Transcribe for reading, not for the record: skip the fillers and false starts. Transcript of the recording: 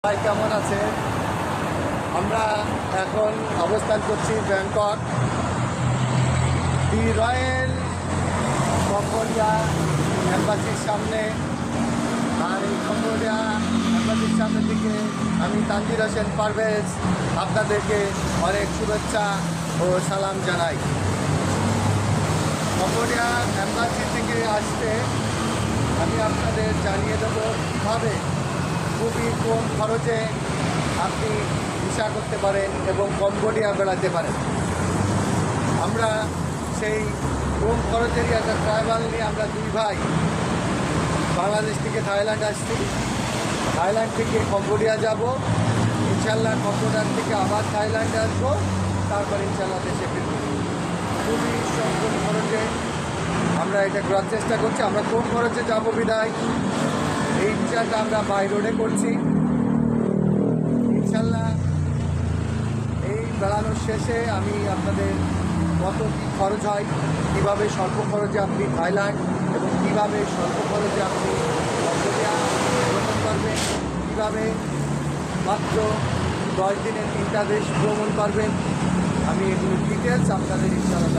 ভাই কেমন আছে? আমরা এখন অবস্থান করছি ব্যাংকক দি রয়্যাল কম্বোডিয়া এম্বাসির সামনে। আর এই কম্বোডিয়া এম্বাসির সামনের দিকে আমি তানজির হোসেন পারভেজ আপনাদেরকে অনেক শুভেচ্ছা ও সালাম জানাই। কম্বোডিয়া এম্বাসি থেকে আসতে আমি আপনাদের জানিয়ে দেবো কীভাবে খুবই কম খরচে আপনি ভিসা করতে পারেন এবং কম্বোডিয়া বেড়াতে পারেন। আমরা সেই কম খরচেরই একটা ট্রাভেল নিয়ে আমরা দুই ভাই বাংলাদেশ থেকে থাইল্যান্ড আসছি। থাইল্যান্ড থেকে কম্বোডিয়া যাব, ইনশাল্লাহ কম্বোডিয়ার থেকে আবার থাইল্যান্ডে আসবো, তারপর ইনশাল্লাহ দেশে ফিরব। খুবই কম খরচে আমরা এটা করার চেষ্টা করছি। আমরা কম খরচে যাবো বিদায় এই ভিসাটা আমরা বাই রোডে করছি। ইনশাল্লাহ এই বেড়ানোর শেষে আমি আপনাদের কত কী খরচ হয়, কীভাবে স্বল্প খরচে আপনি থাইল্যান্ড এবং কীভাবে স্বল্প খরচে আপনি কম্বোডিয়া ভ্রমণ করবেন, কীভাবে মাত্র 10 দিনের 3টা দেশ ভ্রমণ করবেন, আমি এগুলো ডিটেলস আপনাদের ইনশাআল্লাহ